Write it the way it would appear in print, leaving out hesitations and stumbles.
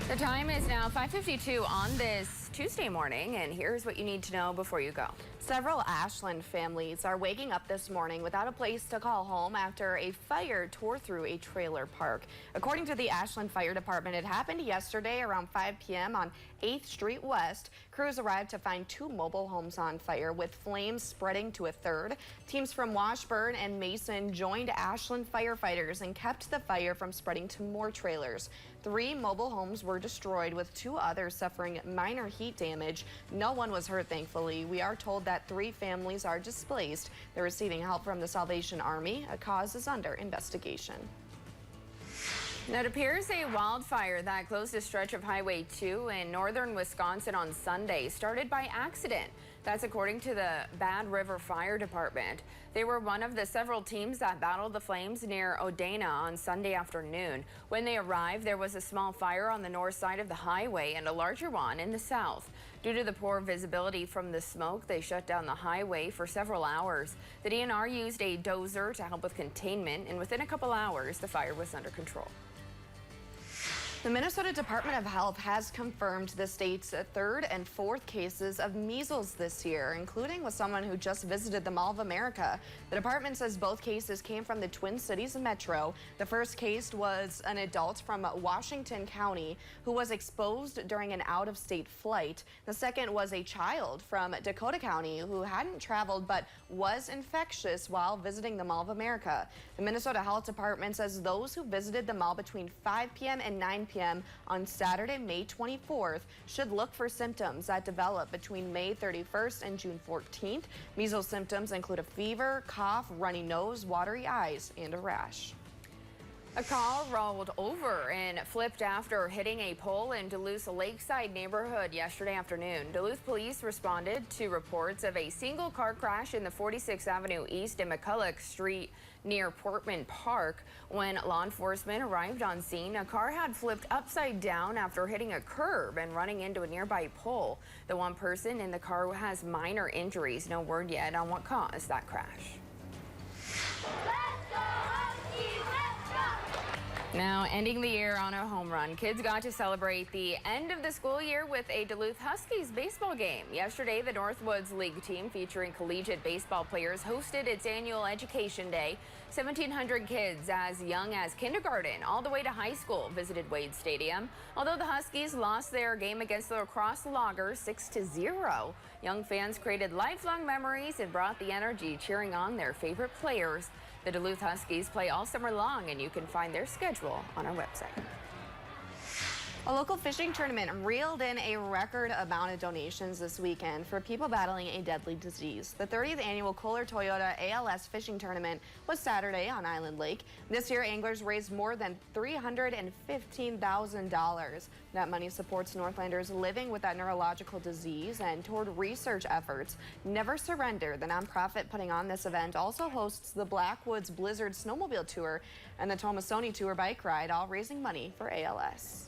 The time is now 5:52 on this Tuesday morning, and here's what you need to know before you go. Several Ashland families are waking up this morning without a place to call home after a fire tore through a trailer park. According to the Ashland Fire Department, it happened yesterday around 5 p.m. on 8th Street West. Crews arrived to find two mobile homes on fire with flames spreading to a third. Teams from Washburn and Mason joined Ashland firefighters and kept the fire from spreading to more trailers. 3 mobile homes were destroyed, with 2 others suffering minor heat damage. No one was hurt, thankfully. We are told that 3 families are displaced. They're receiving help from the Salvation Army. A cause is under investigation. Now, it appears a wildfire that closed a stretch of Highway 2 in northern Wisconsin on Sunday started by accident. That's according to the Bad River Fire Department. They were one of the several teams that battled the flames near Odena on Sunday afternoon. When they arrived, there was a small fire on the north side of the highway and a larger one in the south. Due to the poor visibility from the smoke, they shut down the highway for several hours. The DNR used a dozer to help with containment, and within a couple hours, the fire was under control. The Minnesota Department of Health has confirmed the state's 3rd and 4th cases of measles this year, including with someone who just visited the Mall of America. The department says both cases came from the Twin Cities metro. The first case was an adult from Washington County who was exposed during an out-of-state flight. The second was a child from Dakota County who hadn't traveled but was infectious while visiting the Mall of America. The Minnesota Health Department says those who visited the mall between 5 p.m. and 9 p.m. on Saturday, May 24th, should look for symptoms that develop between May 31st and June 14th. Measles symptoms include a fever, cough, runny nose, watery eyes, and a rash. A car rolled over and flipped after hitting a pole in Duluth's Lakeside neighborhood yesterday afternoon. Duluth police responded to reports of a single car crash in the 46th Avenue East and McCulloch Street near Portman Park. When law enforcement arrived on scene, a car had flipped upside down after hitting a curb and running into a nearby pole. The one person in the car has minor injuries. No word yet on what caused that crash. Now, ending the year on a home run, kids got to celebrate the end of the school year with a Duluth Huskies baseball game. Yesterday, the Northwoods League team, featuring collegiate baseball players, hosted its annual Education Day. 1,700 kids as young as kindergarten all the way to high school visited Wade Stadium. Although the Huskies lost their game against the La Crosse Loggers 6-0, young fans created lifelong memories and brought the energy, cheering on their favorite players. The Duluth Huskies play all summer long, and you can find their schedule on our website. A local fishing tournament reeled in a record amount of donations this weekend for people battling a deadly disease. The 30th annual Kohler Toyota ALS fishing tournament was Saturday on Island Lake. This year, anglers raised more than $315,000. That money supports Northlanders living with that neurological disease and toward research efforts. Never Surrender, the nonprofit putting on this event, also hosts the Blackwoods Blizzard Snowmobile Tour and the Tomasoni Tour bike ride, all raising money for ALS.